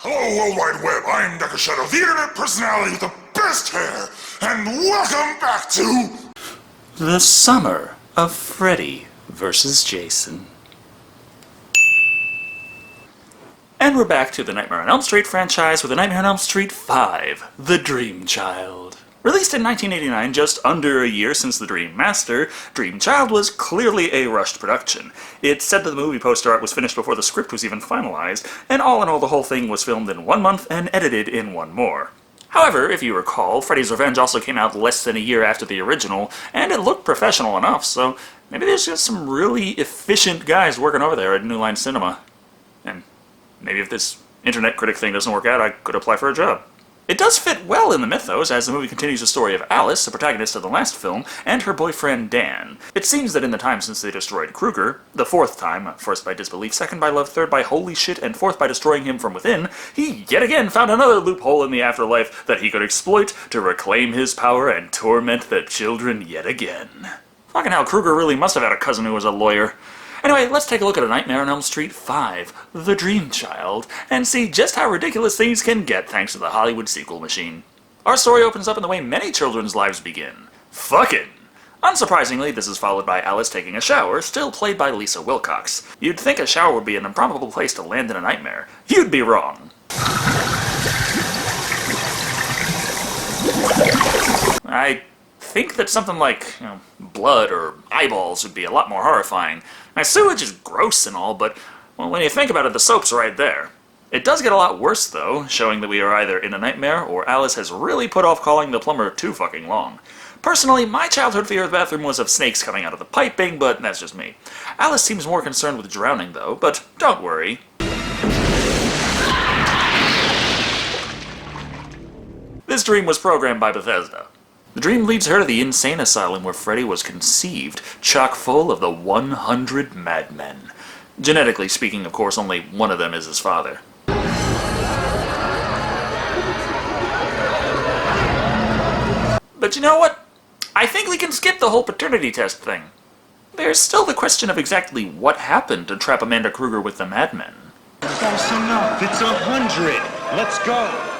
Hello, World Wide Web. I'm Decker Shadow, the internet personality with the best hair, and welcome back to The Summer of Freddy vs. Jason. And we're back to the Nightmare on Elm Street franchise with the Nightmare on Elm Street 5, The Dream Child. Released in 1989, just under a year since The Dream Master, Dream Child was clearly a rushed production. It said that the movie poster art was finished before the script was even finalized, and all in all the whole thing was filmed in 1 month and edited in 1 more. However, if you recall, Freddy's Revenge also came out less than a year after the original, and it looked professional enough, so maybe there's just some really efficient guys working over there at New Line Cinema. And maybe if this internet critic thing doesn't work out, I could apply for a job. It does fit well in the mythos, as the movie continues the story of Alice, the protagonist of the last film, and her boyfriend Dan. It seems that in the time since they destroyed Krueger, the 4th time, first by disbelief, 2nd by love, 3rd by holy shit, and 4th by destroying him from within, he yet again found another loophole in the afterlife that he could exploit to reclaim his power and torment the children yet again. Fucking hell, Krueger really must have had a cousin who was a lawyer. Anyway, let's take a look at A Nightmare on Elm Street 5, The Dream Child, and see just how ridiculous things can get thanks to the Hollywood sequel machine. Our story opens up in the way many children's lives begin. Fucking! Unsurprisingly, this is followed by Alice taking a shower, still played by Lisa Wilcox. You'd think a shower would be an improbable place to land in a nightmare. You'd be wrong. I think that something like, blood or eyeballs would be a lot more horrifying. Now, sewage is gross and all, but when you think about it, the soap's right there. It does get a lot worse, though, showing that we are either in a nightmare or Alice has really put off calling the plumber too fucking long. Personally, my childhood fear of the bathroom was of snakes coming out of the piping, but that's just me. Alice seems more concerned with drowning, though, but don't worry. This dream was programmed by Bethesda. The dream leads her to the insane asylum where Freddy was conceived, chock full of the 100 madmen. Genetically speaking, of course, only one of them is his father. But you know what? I think we can skip the whole paternity test thing. There's still the question of exactly what happened to trap Amanda Krueger with the madmen. Close enough. It's 100. Let's go.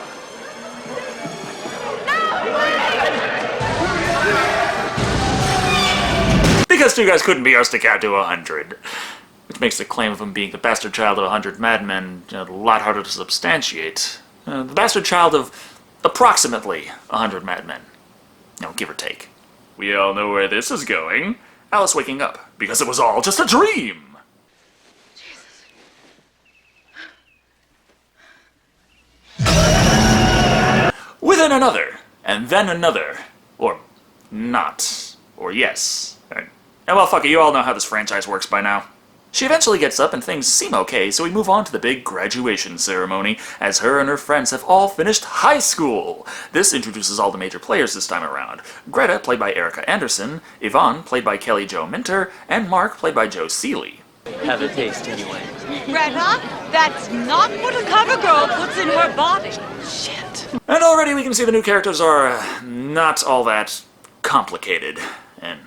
Because two guys couldn't be arsed to count to 100. Which makes the claim of him being the bastard child of 100 madmen a lot harder to substantiate. The bastard child of approximately 100 madmen. Give or take. We all know where this is going. Alice waking up, because it was all just a dream! Jesus. Within another, and then another. Or not. Or yes. And well, fuck it, you all know how this franchise works by now. She eventually gets up and things seem okay, so we move on to the big graduation ceremony, as her and her friends have all finished high school. This introduces all the major players this time around. Greta, played by Erica Anderson, Yvonne, played by Kelly Jo Minter, and Mark, played by Joe Seeley. Have a taste, anyway. Greta, that's not what a cover girl puts in her body. Shit. And already we can see the new characters are not all that complicated, and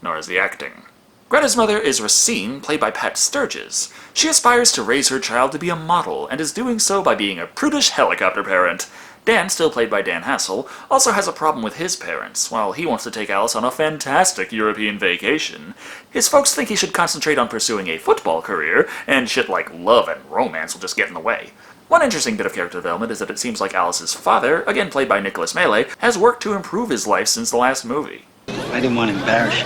nor is the acting. Greta's mother is Racine, played by Pat Sturges. She aspires to raise her child to be a model, and is doing so by being a prudish helicopter parent. Dan, still played by Dan Hassel, also has a problem with his parents, while he wants to take Alice on a fantastic European vacation. His folks think he should concentrate on pursuing a football career, and shit like love and romance will just get in the way. One interesting bit of character development is that it seems like Alice's father, again played by Nicholas Melee, has worked to improve his life since the last movie. I didn't want to embarrass you.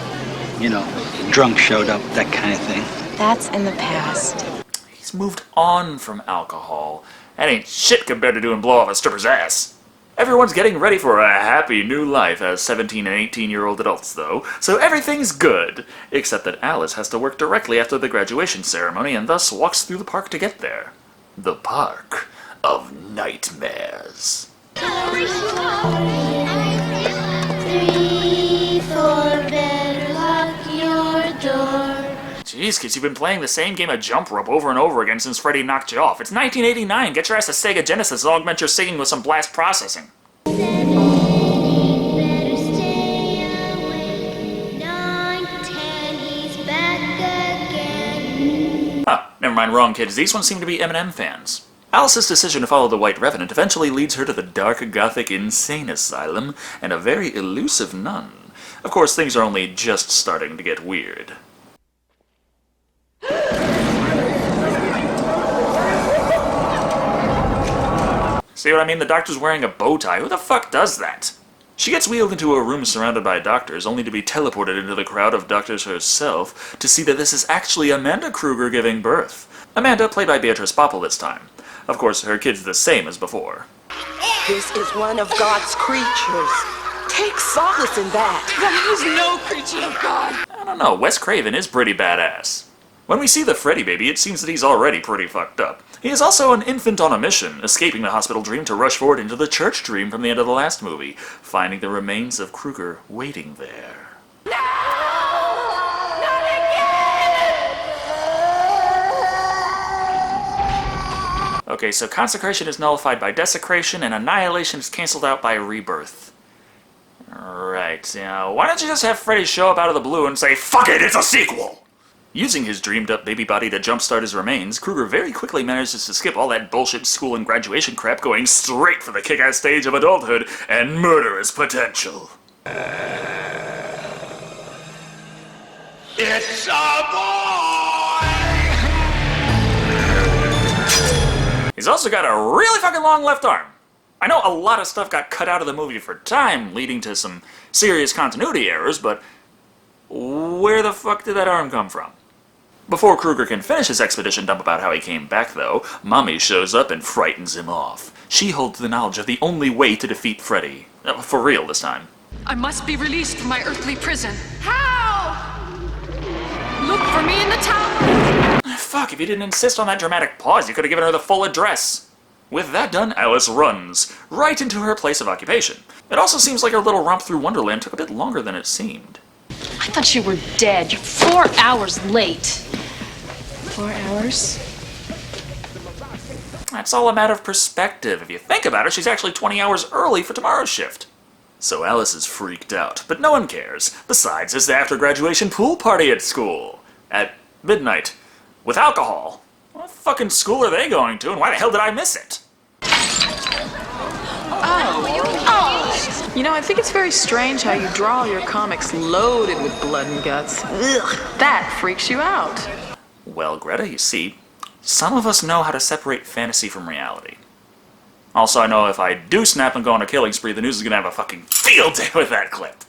Drunk showed up, that kind of thing. That's in the past. He's moved on from alcohol. That ain't shit compared to doing blow off a stripper's ass. Everyone's getting ready for a happy new life as 17 and 18-year-old adults, though, so everything's good. Except that Alice has to work directly after the graduation ceremony and thus walks through the park to get there. The Park of Nightmares. 3, 4, better lock your door. Jeez, kids, you've been playing the same game of jump rope over and over again since Freddy knocked you off. It's 1989. Get your ass to Sega Genesis and augment your singing with some blast processing. 7, 8, better stay awake. 9, 10, he's back again. Huh, never mind, wrong kids. These ones seem to be Eminem fans. Alice's decision to follow the White Revenant eventually leads her to the dark Gothic insane asylum and a very elusive nun. Of course, things are only just starting to get weird. See what I mean? The doctor's wearing a bow tie. Who the fuck does that? She gets wheeled into a room surrounded by doctors, only to be teleported into the crowd of doctors herself to see that this is actually Amanda Kruger giving birth. Amanda, played by Beatrice Poppel this time. Of course, her kid's the same as before. This is one of God's creatures. Take solace in that. That is no creature of God. I don't know, Wes Craven is pretty badass. When we see the Freddy baby, it seems that he's already pretty fucked up. He is also an infant on a mission, escaping the hospital dream to rush forward into the church dream from the end of the last movie, finding the remains of Kruger waiting there. Okay, so consecration is nullified by desecration, and annihilation is cancelled out by rebirth. Right, now, why don't you just have Freddy show up out of the blue and say, "Fuck it, it's a sequel!" Using his dreamed-up baby body to jumpstart his remains, Kruger very quickly manages to skip all that bullshit school and graduation crap, going straight for the kick-ass stage of adulthood and murderous potential. It's a boy! He's also got a really fucking long left arm. I know a lot of stuff got cut out of the movie for time, leading to some serious continuity errors, but where the fuck did that arm come from? Before Kruger can finish his expedition dump about how he came back, though, Mommy shows up and frightens him off. She holds the knowledge of the only way to defeat Freddy. For real this time. I must be released from my earthly prison. How? Look for me in the tower. Fuck, if you didn't insist on that dramatic pause, you could have given her the full address. With that done, Alice runs, right into her place of occupation. It also seems like her little romp through Wonderland took a bit longer than it seemed. I thought you were dead. You're 4 hours late. 4 hours? That's all a matter of perspective. If you think about it, she's actually 20 hours early for tomorrow's shift. So Alice is freaked out, but no one cares. Besides, it's the after-graduation pool party at school. At midnight. With alcohol. What fucking school are they going to, and why the hell did I miss it? You know, I think it's very strange how you draw your comics loaded with blood and guts. Ugh, that freaks you out. Well, Greta, you see, some of us know how to separate fantasy from reality. Also, I know if I do snap and go on a killing spree, the news is gonna have a fucking field day with that clip.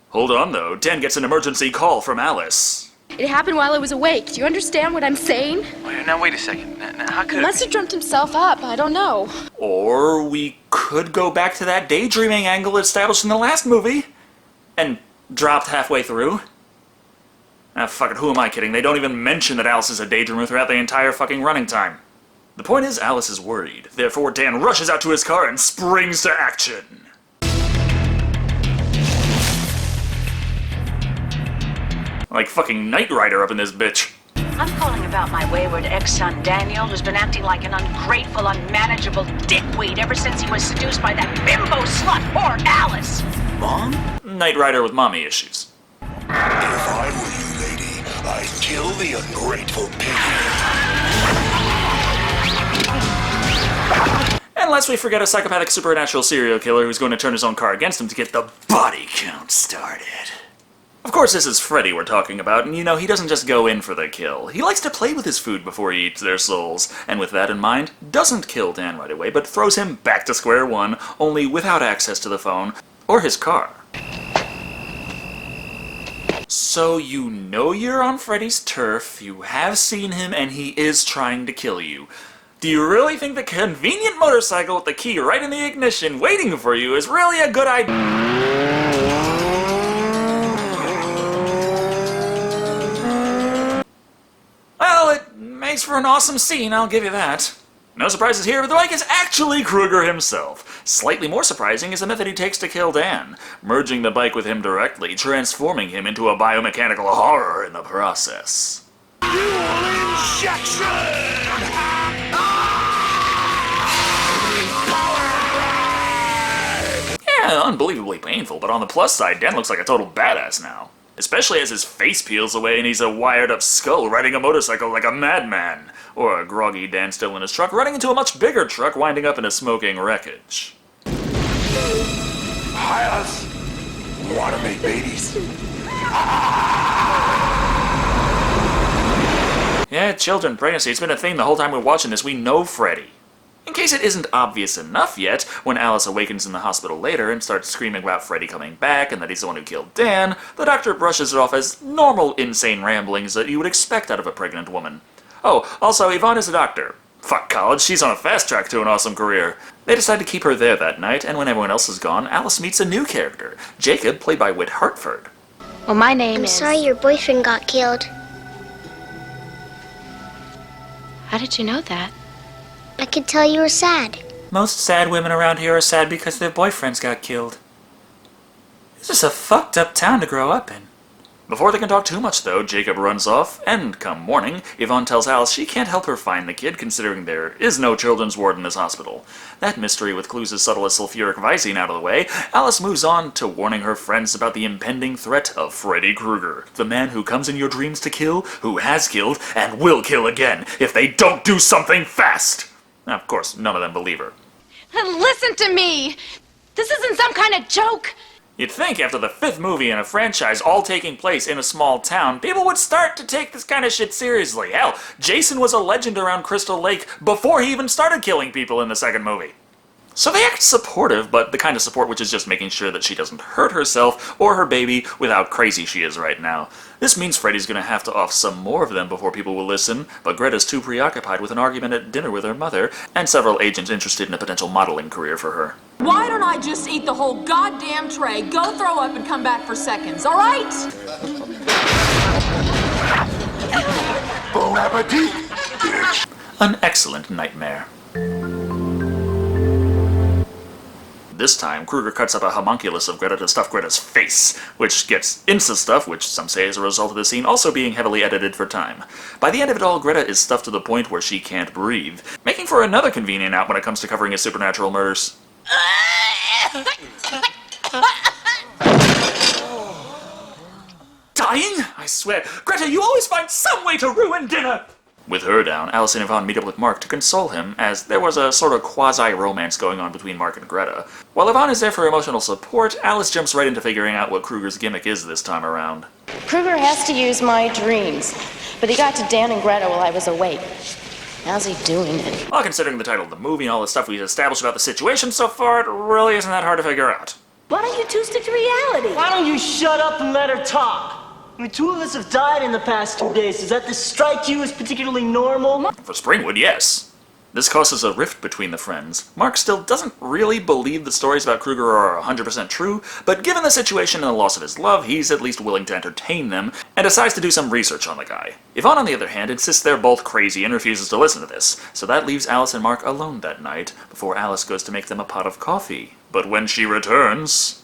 Hold on, though. Dan gets an emergency call from Alice. It happened while I was awake. Do you understand what I'm saying? Now, wait a second. Now, how could He must have dreamt himself up. I don't know. Or we could go back to that daydreaming angle established in the last movie and dropped halfway through. Ah, fuck it, who am I kidding? They don't even mention that Alice is a daydreamer throughout the entire fucking running time. The point is, Alice is worried. Therefore, Dan rushes out to his car and springs to action. Like fucking Knight Rider up in this bitch. I'm calling about my wayward ex-son Daniel, who's been acting like an ungrateful, unmanageable dickweed ever since he was seduced by that bimbo slut whore Alice. Mom? Knight Rider with mommy issues. If I were you, lady, I'd kill the ungrateful pig. And lest we forget a psychopathic supernatural serial killer who's going to turn his own car against him to get the body count started. Of course, this is Freddy we're talking about, and you know, he doesn't just go in for the kill. He likes to play with his food before he eats their souls, and with that in mind, doesn't kill Dan right away, but throws him back to square one, only without access to the phone or his car. So you know you're on Freddy's turf, you have seen him, and he is trying to kill you. Do you really think the convenient motorcycle with the key right in the ignition waiting for you is really a good idea? Well, it makes for an awesome scene, I'll give you that. No surprises here, but the bike is actually Kruger himself. Slightly more surprising is the method he takes to kill Dan, merging the bike with him directly, transforming him into a biomechanical horror in the process. Dual injection! Yeah, unbelievably painful, but on the plus side, Dan looks like a total badass now. especially as his face peels away and he's a wired-up skull riding a motorcycle like a madman, or a groggy Dan still in his truck running into a much bigger truck winding up in a smoking wreckage. Hylas, wanna make babies? Yeah, children, pregnancy, it's been a theme the whole time we're watching this. We know Freddy. In case it isn't obvious enough yet, when Alice awakens in the hospital later and starts screaming about Freddy coming back and that he's the one who killed Dan, the doctor brushes it off as normal insane ramblings that you would expect out of a pregnant woman. Oh, also, Yvonne is a doctor. Fuck college, she's on a fast track to an awesome career. They decide to keep her there that night, and when everyone else is gone, Alice meets a new character, Jacob, played by Whit Hartford. Well, my name I'm is... sorry your boyfriend got killed. How did you know that? I could tell you were sad. Most sad women around here are sad because their boyfriends got killed. This is a fucked up town to grow up in. Before they can talk too much, though, Jacob runs off, and come morning, Yvonne tells Alice she can't help her find the kid, considering there is no children's ward in this hospital. That mystery with clues as subtle as sulfuric Visine out of the way, Alice moves on to warning her friends about the impending threat of Freddy Krueger, the man who comes in your dreams to kill, who has killed, and will kill again if they don't do something fast. Now, of course, none of them believe her. Listen to me! This isn't some kind of joke! You'd think after the 5th movie in a franchise all taking place in a small town, people would start to take this kind of shit seriously. Hell, Jason was a legend around Crystal Lake before he even started killing people in the 2nd movie. So they act supportive, but the kind of support which is just making sure that she doesn't hurt herself or her baby with how crazy she is right now. This means Freddy's gonna have to off some more of them before people will listen, but Greta's too preoccupied with an argument at dinner with her mother, and several agents interested in a potential modeling career for her. Why don't I just eat the whole goddamn tray, go throw up, and come back for seconds, all right? Bon appetit, bitch. An excellent nightmare. This time, Krueger cuts up a homunculus of Greta to stuff Greta's face, which gets insta-stuff, which some say is a result of the scene also being heavily edited for time. By the end of it all, Greta is stuffed to the point where she can't breathe, making for another convenient out when it comes to covering his supernatural murders. Dying? I swear. Greta, you always find some way to ruin dinner! With her down, Alice and Yvonne meet up with Mark to console him, as there was a sort of quasi-romance going on between Mark and Greta. While Yvonne is there for emotional support, Alice jumps right into figuring out what Krueger's gimmick is this time around. Krueger has to use my dreams, but he got to Dan and Greta while I was awake. How's he doing it? Well, considering the title of the movie and all the stuff we've established about the situation so far, it really isn't that hard to figure out. Why don't you two stick to reality? Why don't you shut up and let her talk? I mean, 2 of us have died in the past 2 days. Does that strike you as particularly normal? For Springwood, yes. This causes a rift between the friends. Mark still doesn't really believe the stories about Krueger are 100% true, but given the situation and the loss of his love, he's at least willing to entertain them, and decides to do some research on the guy. Yvonne, on the other hand, insists they're both crazy and refuses to listen to this, so that leaves Alice and Mark alone that night, before Alice goes to make them a pot of coffee. But when she returns...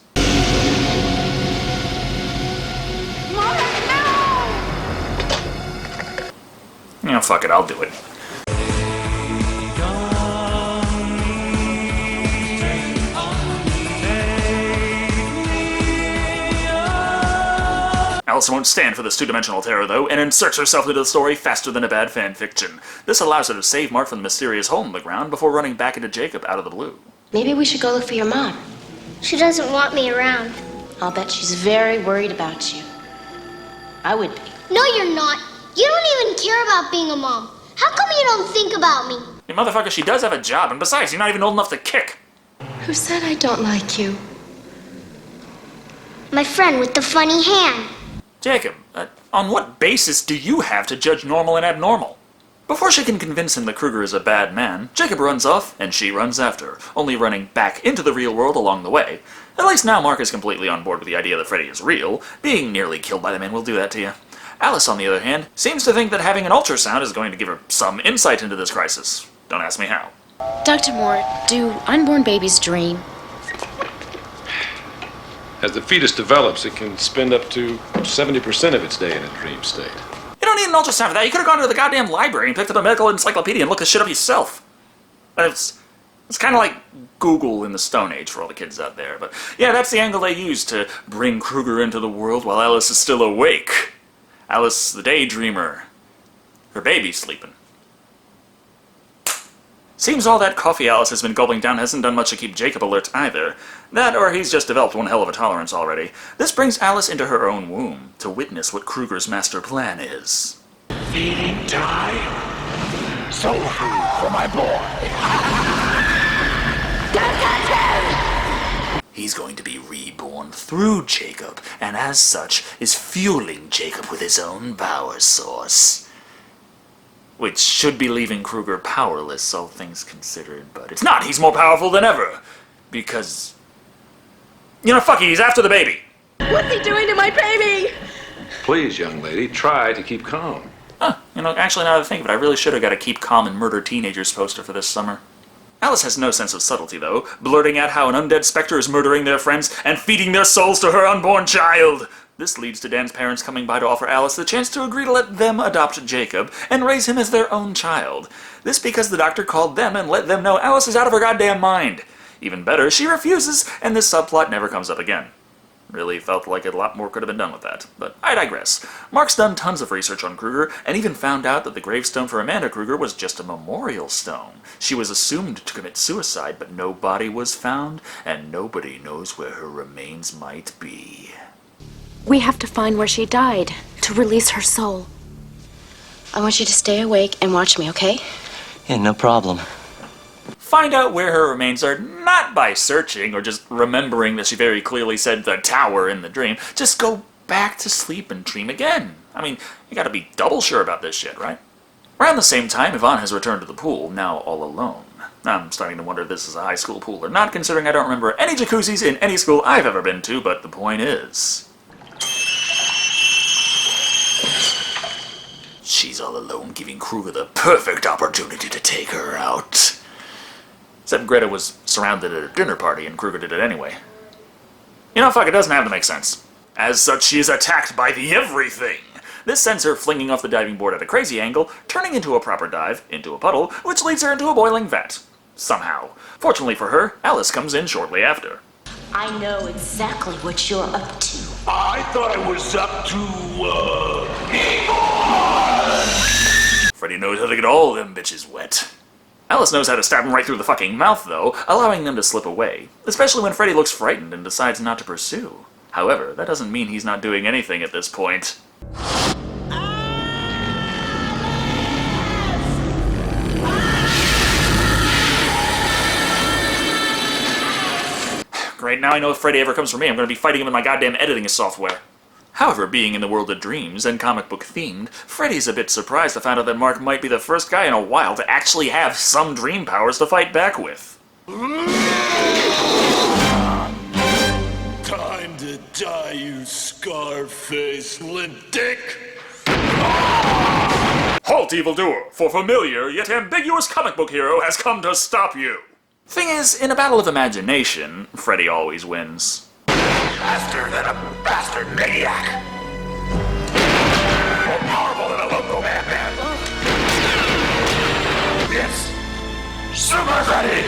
Yeah, fuck it, I'll do it. Alice won't stand for this two-dimensional terror, though, and inserts herself into the story faster than a bad fanfiction. This allows her to save Mark from the mysterious hole in the ground before running back into Jacob out of the blue. Maybe we should go look for your mom. She doesn't want me around. I'll bet she's very worried about you. I would be. No, you're not. You don't even care about being a mom. How come you don't think about me? You motherfucker, she does have a job, and besides, you're not even old enough to kick. Who said I don't like you? My friend with the funny hand. Jacob, on what basis do you have to judge normal and abnormal? Before she can convince him that Krueger is a bad man, Jacob runs off, and she runs after, only running back into the real world along the way. At least now Mark is completely on board with the idea that Freddy is real. Being nearly killed by the man will do that to you. Alice, on the other hand, seems to think that having an ultrasound is going to give her some insight into this crisis. Don't ask me how. Dr. Moore, do unborn babies dream? As the fetus develops, it can spend up to 70% of its day in a dream state. You don't need an ultrasound for that. You could have gone to the goddamn library and picked up a medical encyclopedia and looked this shit up yourself. It's kind of like Google in the Stone Age for all the kids out there. But yeah, that's the angle they used to bring Kruger into the world while Alice is still awake. Alice the daydreamer. Her baby's sleeping. Seems all that coffee Alice has been gulping down hasn't done much to keep Jacob alert either. That, or he's just developed one hell of a tolerance already. This brings Alice into her own womb to witness what Kruger's master plan is. Feeding time. Soul food for my boy. He's going to be reborn through Jacob, and as such is fueling Jacob with his own power source. Which should be leaving Kruger powerless, all things considered, but it's not. He's more powerful than ever. Because, you know, fuck it, he's after the baby. What's he doing to my baby? Please, young lady, try to keep calm. You know, actually, now that I think of it, I really should have got a Keep Calm and Murder Teenagers poster for this summer. Alice has no sense of subtlety, though, blurting out how an undead specter is murdering their friends and feeding their souls to her unborn child. This leads to Dan's parents coming by to offer Alice the chance to agree to let them adopt Jacob and raise him as their own child. This because the doctor called them and let them know Alice is out of her goddamn mind. Even better, she refuses, and this subplot never comes up again. Really felt like a lot more could have been done with that, but I digress. Mark's done tons of research on Kruger, and even found out that the gravestone for Amanda Kruger was just a memorial stone. She was assumed to commit suicide, but no body was found, and nobody knows where her remains might be. We have to find where she died to release her soul. I want you to stay awake and watch me, okay? Yeah, no problem. Find out where her remains are, not by searching or just remembering that she very clearly said the tower in the dream. Just go back to sleep and dream again. I mean, you gotta be double sure about this shit, right? Around the same time, Yvonne has returned to the pool, now all alone. I'm starting to wonder if this is a high school pool or not, considering I don't remember any jacuzzis in any school I've ever been to, but the point is... she's all alone, giving Kruger the perfect opportunity to take her out. Except Greta was surrounded at a dinner party and Kruger did it anyway. You know, fuck, it doesn't have to make sense. As such, she is attacked by the everything. This sends her flinging off the diving board at a crazy angle, turning into a proper dive, into a puddle, which leads her into a boiling vat. Somehow. Fortunately for her, Alice comes in shortly after. I know exactly what you're up to. I thought I was up to, Freddy knows how to get all them bitches wet. Alice knows how to stab him right through the fucking mouth, though, allowing them to slip away, especially when Freddy looks frightened and decides not to pursue. However, that doesn't mean he's not doing anything at this point. Great, now I know if Freddy ever comes for me, I'm going to be fighting him with my goddamn editing software. However, being in the world of dreams and comic book themed, Freddy's a bit surprised to find out that Mark might be the first guy in a while to actually have some dream powers to fight back with. Time to die, you scar-faced limp dick! Halt, evildoer! For familiar yet ambiguous comic book hero has come to stop you! Thing is, in a battle of imagination, Freddy always wins. Faster than a bastard maniac! More powerful than a local madman! It's Super Freddy!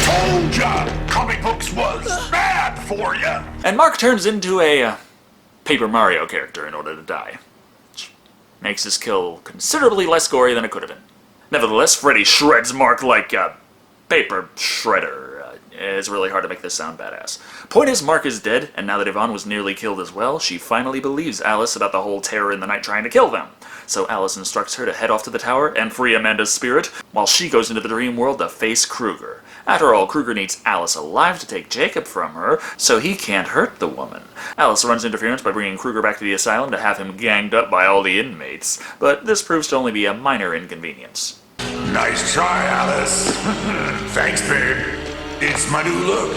Told ya! Comic books was bad for ya! And Mark turns into a Paper Mario character in order to die. Which makes his kill considerably less gory than it could have been. Nevertheless, Freddy shreds Mark like a paper shredder. It's really hard to make this sound badass. Point is, Mark is dead, and now that Yvonne was nearly killed as well, she finally believes Alice about the whole terror in the night trying to kill them. So Alice instructs her to head off to the tower and free Amanda's spirit, while she goes into the dream world to face Kruger. After all, Kruger needs Alice alive to take Jacob from her, so he can't hurt the woman. Alice runs interference by bringing Kruger back to the asylum to have him ganged up by all the inmates, but this proves to only be a minor inconvenience. Nice try, Alice. Thanks, babe. It's my new look.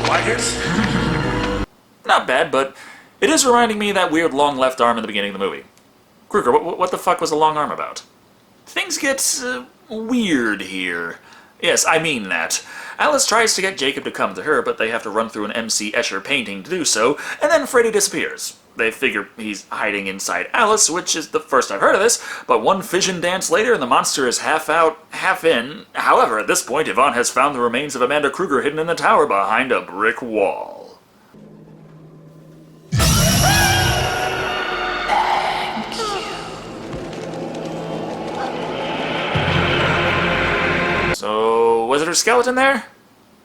Like it? Not bad, but it is reminding me of that weird long left arm in the beginning of the movie. Kruger, what the fuck was the long arm about? Things get weird here. Yes, I mean that. Alice tries to get Jacob to come to her, but they have to run through an M.C. Escher painting to do so, and then Freddy disappears. They figure he's hiding inside Alice, which is the first I've heard of this, but one fission dance later and the monster is half out, half in. However, at this point, Yvonne has found the remains of Amanda Kruger hidden in the tower behind a brick wall. So, was it her skeleton there?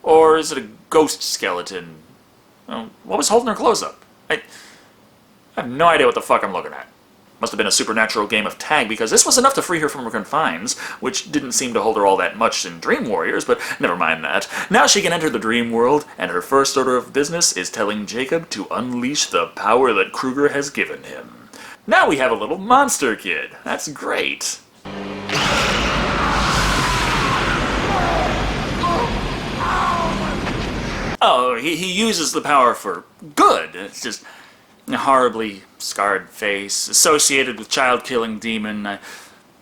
Or is it a ghost skeleton? Well, what was holding her clothes up? I have no idea what the fuck I'm looking at. Must have been a supernatural game of tag, because this was enough to free her from her confines, which didn't seem to hold her all that much in Dream Warriors, but never mind that. Now she can enter the dream world, and her first order of business is telling Jacob to unleash the power that Kruger has given him. Now we have a little monster kid. That's great. Oh, he uses the power for good. It's just a horribly scarred face, associated with child-killing demon. I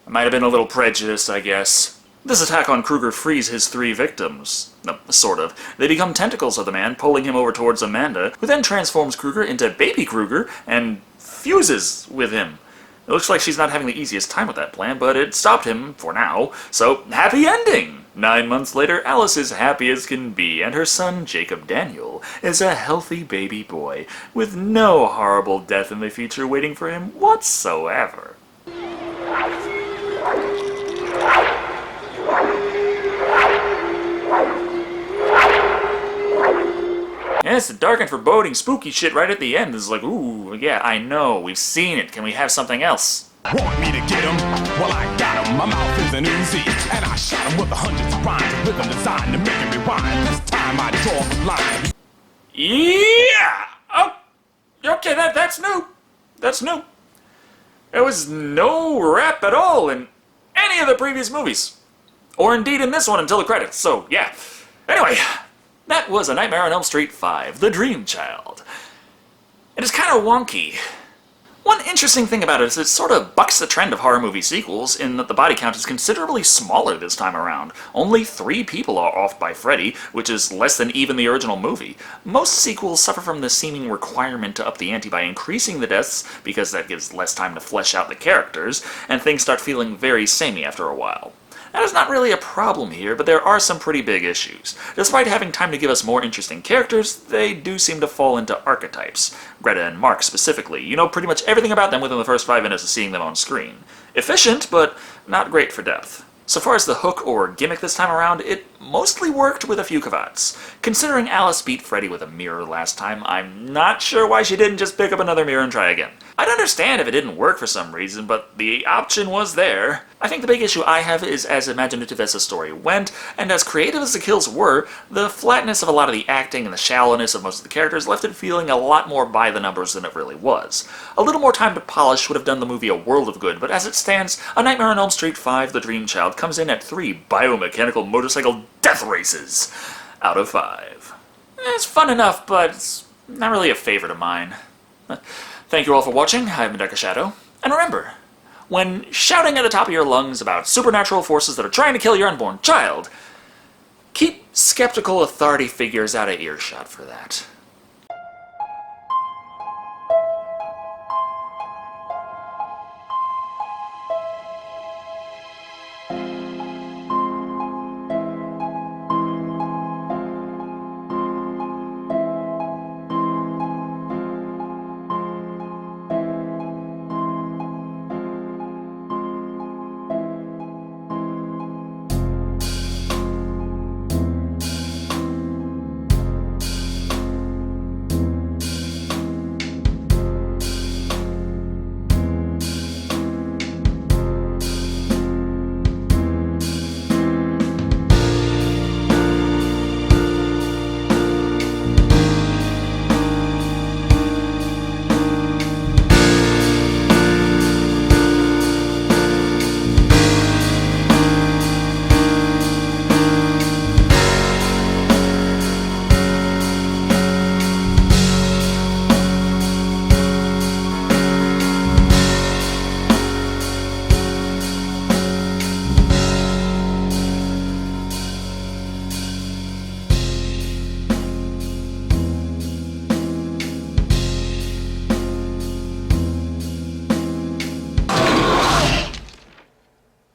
might have been a little prejudiced, I guess. This attack on Kruger frees his 3 victims. No, sort of. They become tentacles of the man, pulling him over towards Amanda, who then transforms Kruger into Baby Kruger and fuses with him. It looks like she's not having the easiest time with that plan, but it stopped him, for now, so happy ending! 9 months later, Alice is happy as can be, and her son, Jacob Daniel, is a healthy baby boy, with no horrible death in the future waiting for him whatsoever. Yeah, it's the dark and foreboding spooky shit right at the end. It's like, ooh, yeah, I know, we've seen it. Can we have something else? Want me to get him? Well, I got him. My mouth is an Uzi, and I shot him with hundreds of rhymes, rhythm designed to make him rewind. This time I draw the line. Yeah! Oh, okay, that's new. That's new. There was no rap at all in any of the previous movies. Or indeed in this one until the credits, so yeah. Anyway, that was A Nightmare on Elm Street 5, The Dream Child. It is kind of wonky. One interesting thing about it is it sort of bucks the trend of horror movie sequels in that the body count is considerably smaller this time around. Only 3 people are off by Freddy, which is less than even the original movie. Most sequels suffer from the seeming requirement to up the ante by increasing the deaths, because that gives less time to flesh out the characters, and things start feeling very samey after a while. That is not really a problem here, but there are some pretty big issues. Despite having time to give us more interesting characters, they do seem to fall into archetypes. Greta and Mark specifically. You know pretty much everything about them within the first 5 minutes of seeing them on screen. Efficient, but not great for depth. So far as the hook or gimmick this time around, it mostly worked with a few caveats. Considering Alice beat Freddy with a mirror last time, I'm not sure why she didn't just pick up another mirror and try again. I'd understand if it didn't work for some reason, but the option was there. I think the big issue I have is as imaginative as the story went, and as creative as the kills were, the flatness of a lot of the acting and the shallowness of most of the characters left it feeling a lot more by the numbers than it really was. A little more time to polish would have done the movie a world of good, but as it stands, A Nightmare on Elm Street 5, The Dream Child comes in at 3 biomechanical motorcycle death races out of 5. It's fun enough, but it's not really a favorite of mine. Thank you all for watching. I've been Darker Shadow, and remember, when shouting at the top of your lungs about supernatural forces that are trying to kill your unborn child, keep skeptical authority figures out of earshot for that.